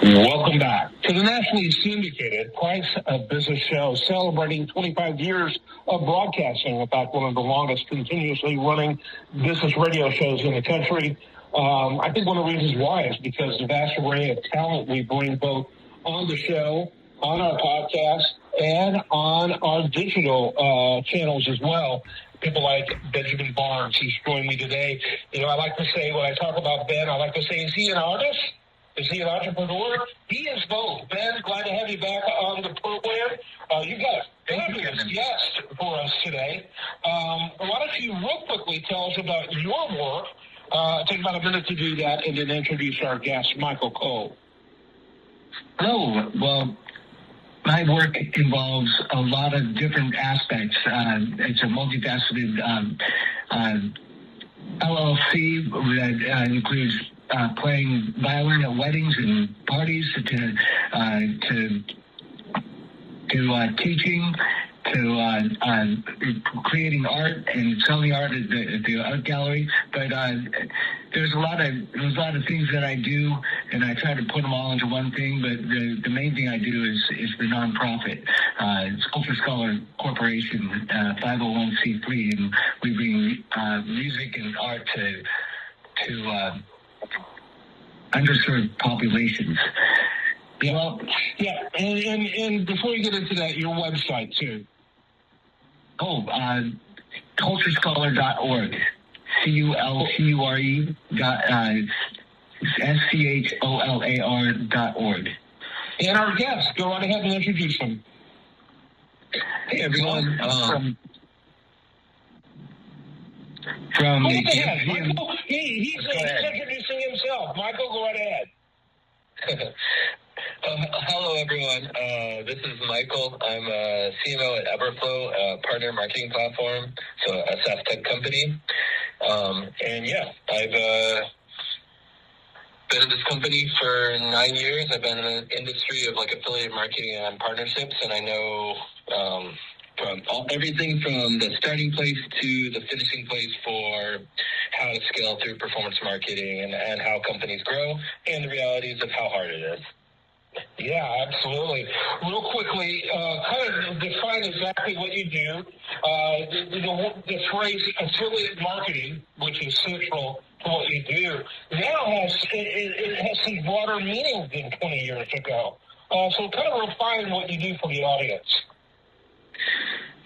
Welcome back to the nationally syndicated Price of Business show, celebrating 25 years of broadcasting. In fact, one of the longest continuously running business radio shows in the country. I think one of the reasons why is because the vast array of talent we bring both on the show, on our podcast, and on our digital channels as well. People like Benjamin Barnes, who's joined me today. You know, I like to say, when I talk about Ben, I like to say, is he an artist? Is he an entrepreneur? He is both. Ben, glad to have you back on the program. You got a fabulous guest for us today. Why don't you real quickly tell us about your work? Take about a minute to do that and then introduce our guest, Michael Cole. Hello. Well, my work involves a lot of different aspects. It's a multifaceted LLC that includes playing violin at weddings and parties, to teaching, to creating art and selling art at the art gallery. But there's a lot of things that I do, and I try to put them all into one thing. But the main thing I do is the nonprofit. It's Culture Scholar Corporation, 501c3, and we bring music and art to underserved populations. Yeah, well, yeah, and before you get into that, your website too. Culturescholar.org. CULTURE.SCHOLAR.org. And our guests, go right ahead and introduce them. Hey everyone. Go ahead, Michael. He's introducing himself. Michael, go right ahead. Hello, everyone. This is Michael. I'm a CMO at Everflow, a partner marketing platform, so a SaaS tech company. And yeah, I've been at this company for 9 years. I've been in the industry of like affiliate marketing and partnerships, and I know from everything from the starting place to the finishing place for how to scale through performance marketing and how companies grow and the realities of how hard it is. Yeah, absolutely. Real quickly, kind of define exactly what you do. The phrase affiliate marketing, which is central to what you do, now it has some broader meaning than 20 years ago. So kind of refine what you do for the audience.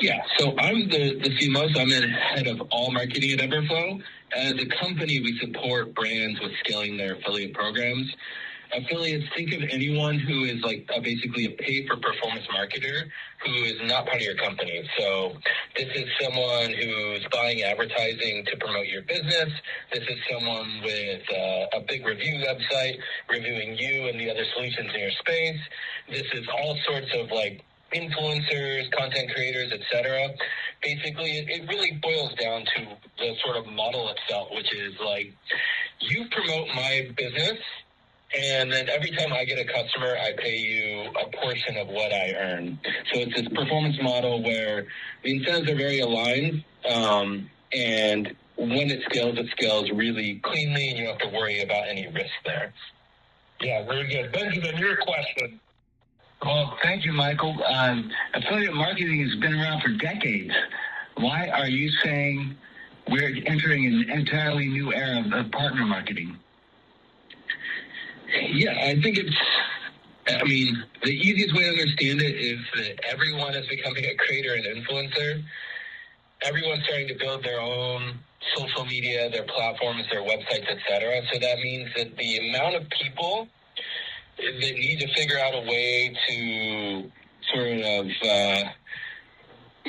Yeah, so I'm the CMO, so I'm the head of all marketing at Everflow. As a company, we support brands with scaling their affiliate programs. Affiliates, think of anyone who is like basically a pay-for-performance marketer who is not part of your company. So this is someone who's buying advertising to promote your business. This is someone with a big review website reviewing you and the other solutions in your space. This is all sorts of like influencers, content creators, etc. Basically, it really boils down to the sort of model itself, which is like, you promote my business, and then every time I get a customer, I pay you a portion of what I earn. So it's this performance model where the incentives are very aligned, and when it scales really cleanly, and you don't have to worry about any risk there. Yeah, very good. Benjamin, your question. Well, thank you, Michael. Affiliate marketing has been around for decades. Why are you saying we're entering an entirely new era of partner marketing? Yeah, I think the easiest way to understand it is that everyone is becoming a creator and influencer. Everyone's starting to build their own social media, their platforms, their websites, etc. So that means that the amount of people that need to figure out a way to sort of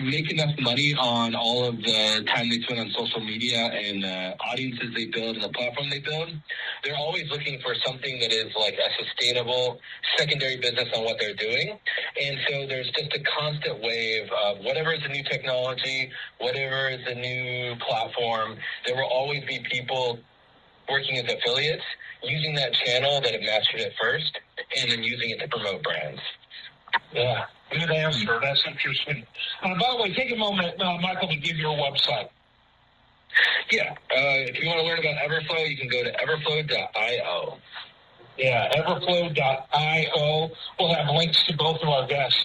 make enough money on all of the time they spend on social media and the audiences they build and the platform they build, they're always looking for something that is like a sustainable secondary business on what they're doing. And so there's just a constant wave of whatever is the new technology, whatever is the new platform, there will always be people working as affiliates using that channel that have mastered it first and then using it to promote brands. Yeah, good answer. That's interesting. By the way, take a moment, Michael, to give your website. Yeah, if you want to learn about Everflow, you can go to everflow.io. Yeah, everflow.io. We'll have links to both of our guests'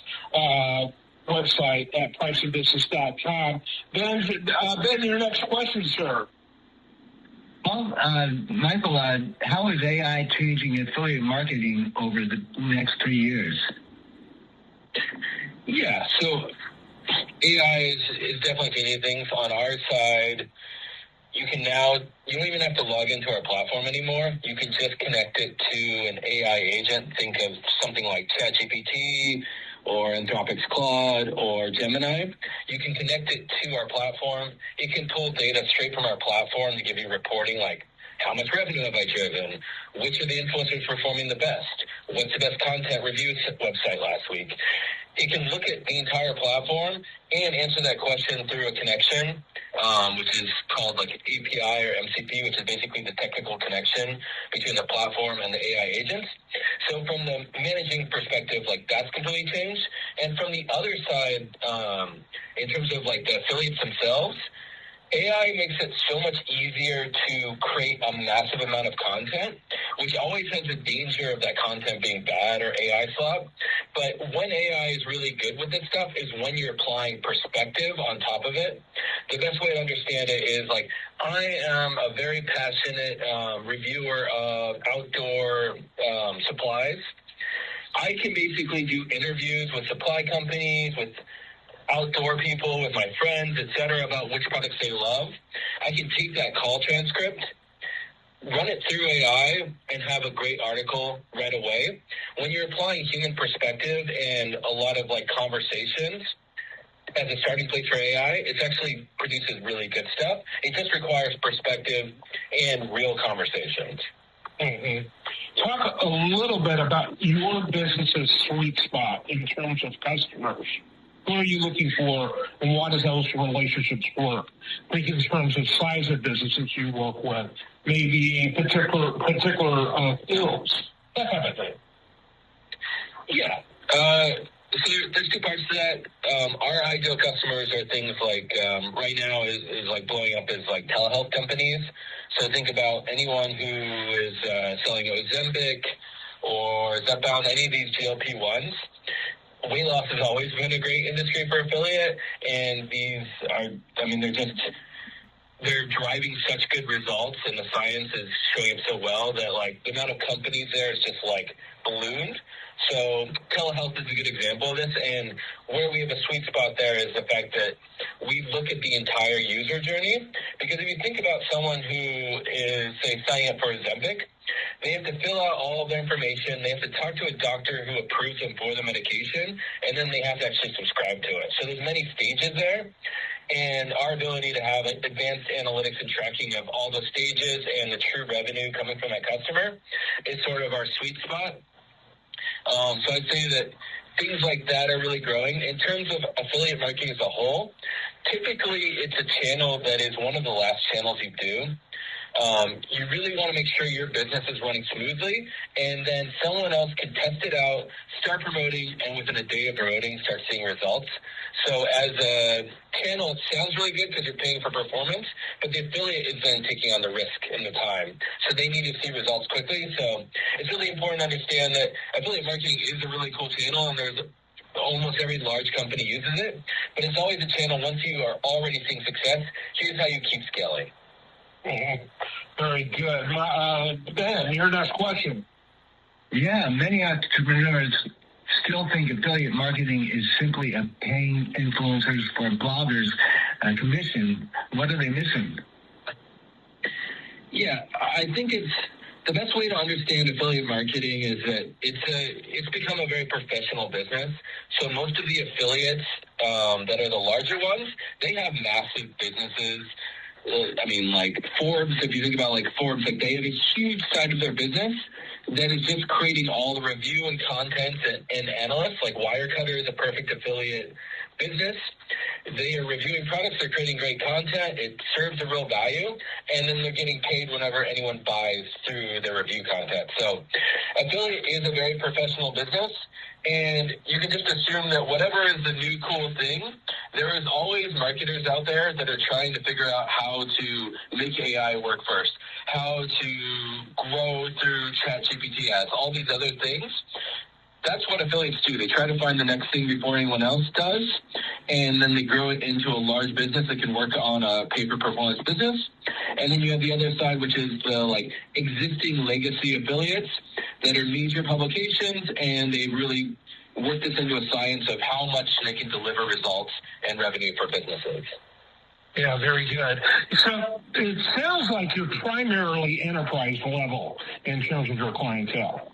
website at pricingbusiness.com. Ben, your next question, sir. Well, Michael, how is AI changing affiliate marketing over the next 3 years? Yeah, so AI is definitely changing things. On our side, you don't even have to log into our platform anymore. You can just connect it to an AI agent. Think of something like ChatGPT or Anthropic's Claude or Gemini. You can connect it to our platform. It can pull data straight from our platform to give you reporting like, how much revenue have I driven? Which of the influencers performing the best? What's the best content review website last week? It can look at the entire platform and answer that question through a connection, which is called like API or MCP, which is basically the technical connection between the platform and the AI agents. So from the managing perspective, like that's completely changed. And from the other side, in terms of like the affiliates themselves, AI makes it so much easier to create a massive amount of content, which always has the danger of that content being bad or AI slop. But when AI is really good with this stuff is when you're applying perspective on top of it. The best way to understand it is like, I am a very passionate reviewer of outdoor supplies. I can basically do interviews with supply companies, with outdoor people, with my friends, etc., about which products they love. I can take that call transcript, run it through AI, and have a great article right away. When you're applying human perspective and a lot of like conversations as a starting place for AI, it actually produces really good stuff. It just requires perspective and real conversations. Mm-hmm. Talk a little bit about your business's sweet spot in terms of customers. Who are you looking for, and why does those relationships work? Think in terms of size of businesses you work with, maybe particular fields, that type of thing. Yeah. So there's two parts to that. Our ideal customers are things like right now is like blowing up as like telehealth companies. So think about anyone who is selling Ozempic or Zepbound, any of these GLP-1s. Weight loss has always been a great industry for affiliate, and these are, they're driving such good results, and the science is showing up so well that like the amount of companies there is just like ballooned. So telehealth is a good example of this, and where we have a sweet spot there is the fact that we look at the entire user journey, because if you think about someone who is, say, signing up for Ozempic, they have to fill out all of their information, they have to talk to a doctor who approves them for the medication, and then they have to actually subscribe to it. So there's many stages there, and our ability to have advanced analytics and tracking of all the stages and the true revenue coming from that customer is sort of our sweet spot. So I'd say that things like that are really growing. In terms of affiliate marketing as a whole, typically it's a channel that is one of the last channels you do. You really want to make sure your business is running smoothly, and then someone else can test it out, start promoting, and within a day of promoting, start seeing results. So as a channel, it sounds really good because you're paying for performance, but the affiliate is then taking on the risk and the time. So they need to see results quickly. So it's really important to understand that affiliate marketing is a really cool channel, and there's almost every large company uses it. But it's always a channel, once you are already seeing success, here's how you keep scaling. Mm-hmm. Very good. Ben, your next question. Yeah, many entrepreneurs still think affiliate marketing is simply a paying influencers for bloggers commission. What are they missing? Yeah, I think it's the best way to understand affiliate marketing is that it's become a very professional business. So most of the affiliates that are the larger ones, they have massive businesses. Like Forbes, if you think about like Forbes, like they have a huge side of their business that is just creating all the review and content and analysts. Like Wirecutter is a perfect affiliate. business. They are reviewing products, they're creating great content, it serves a real value, and then they're getting paid whenever anyone buys through their review content. So affiliate is a very professional business, and you can just assume that whatever is the new cool thing, there is always marketers out there that are trying to figure out how to make AI work first, how to grow through ChatGPT ads, all these other things. That's what affiliates do. They try to find the next thing before anyone else does, and then they grow it into a large business that can work on a pay-per-performance business. And then you have the other side, which is the existing legacy affiliates that are major publications, and they really work this into a science of how much they can deliver results and revenue for businesses. Yeah, very good. So it sounds like you're primarily enterprise level in terms of your clientele.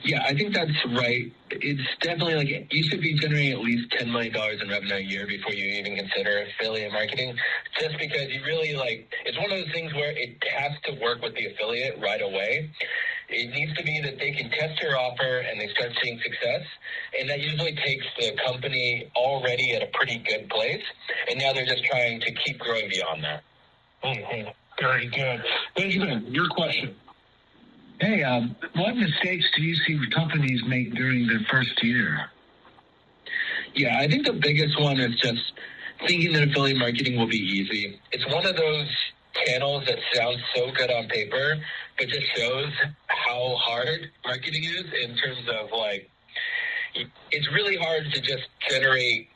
Yeah, I think that's right. It's definitely you should be generating at least $10 million in revenue a year before you even consider affiliate marketing, just because you really it's one of those things where it has to work with the affiliate right away. It needs to be that they can test your offer and they start seeing success, and that usually takes the company already at a pretty good place, and now they're just trying to keep growing beyond that. Mm-hmm. Very good. Benjamin, your question. Hey, what mistakes do you see companies make during their first year? Yeah, I think the biggest one is just thinking that affiliate marketing will be easy. It's one of those channels that sounds so good on paper, but just shows how hard marketing is in terms of it's really hard to just generate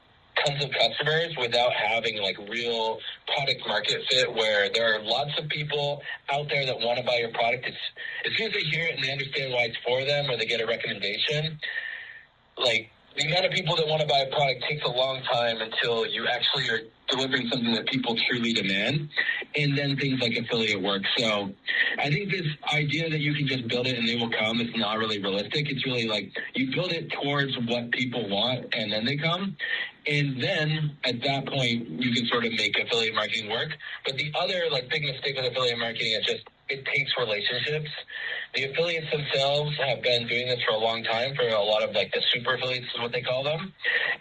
tons of customers without having real product market fit, where there are lots of people out there that want to buy your product. As soon as they hear it and they understand why it's for them, or they get a recommendation, the amount of people that want to buy a product takes a long time until you actually are delivering something that people truly demand, and then things like affiliate work. So I think this idea that you can just build it and they will come is not really realistic. It's really you build it towards what people want, and then they come. And then at that point, you can sort of make affiliate marketing work. But the other big mistake with affiliate marketing is just it takes relationships. The affiliates themselves have been doing this for a long time, for a lot of the super affiliates is what they call them.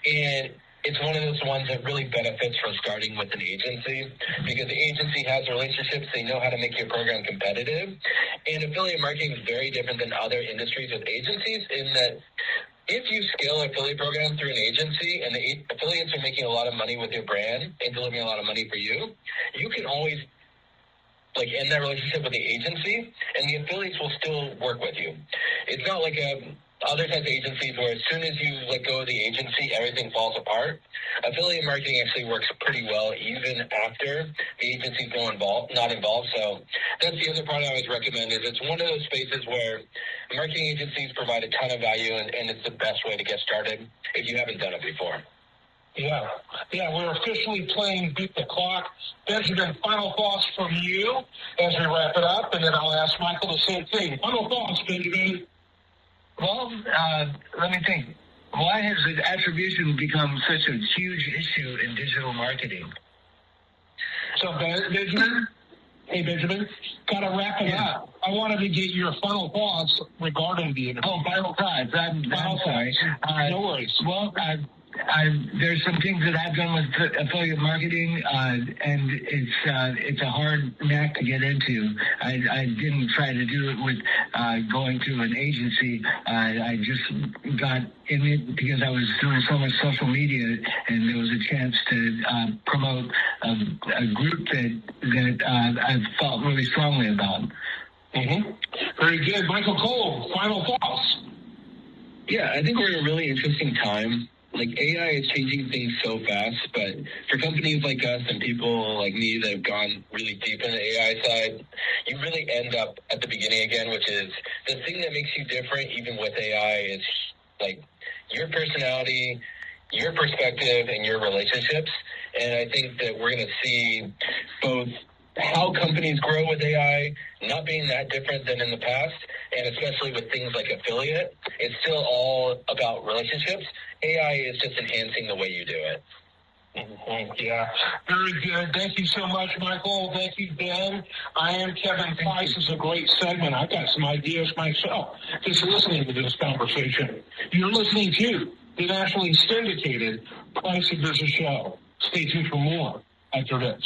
And it's one of those ones that really benefits from starting with an agency, because the agency has relationships. They know how to make your program competitive. And affiliate marketing is very different than other industries with agencies in that if you scale an affiliate program through an agency and the affiliates are making a lot of money with your brand and delivering a lot of money for you, you can always end that relationship with the agency, and the affiliates will still work with you. It's not like other types of agencies where as soon as you let go of the agency, everything falls apart. Affiliate marketing actually works pretty well even after the agency's not involved. So that's the other part I always recommend, is it's one of those spaces where marketing agencies provide a ton of value, and it's the best way to get started if you haven't done it before. Yeah, we're officially playing Beat the Clock. Benjamin, final thoughts from you as we wrap it up, and then I'll ask Michael the same thing. Final thoughts, Benjamin. Well, let me think. Why has attribution become such a huge issue in digital marketing? So, Benjamin? Hey, Benjamin, got to wrap it up. I wanted to get your final thoughts regarding the interview. Oh, final thoughts. I'm sorry. No worries. Well, there's some things that I've done with affiliate marketing, and it's a hard knack to get into. I didn't try to do it with going to an agency. I just got in it because I was doing so much social media, and there was a chance to promote a group that I felt really strongly about. Mm-hmm. Very good. Michael Cole, final thoughts. Yeah, I think we're in a really interesting time. AI is changing things so fast, but for companies like us and people like me that have gone really deep in the AI side, you really end up at the beginning again, which is the thing that makes you different even with AI is your personality, your perspective, and your relationships. And I think that we're going to see both how companies grow with AI not being that different than in the past, and especially with things like affiliate, it's still all about relationships. AI is just enhancing the way you do it. Mm-hmm. Yeah, very good. Thank you so much, Michael. Thank you, Ben. I am Kevin Price. This is a great segment. I've got some ideas myself just listening to this conversation. You're listening to the nationally syndicated Price of Business show. Stay tuned for more after this.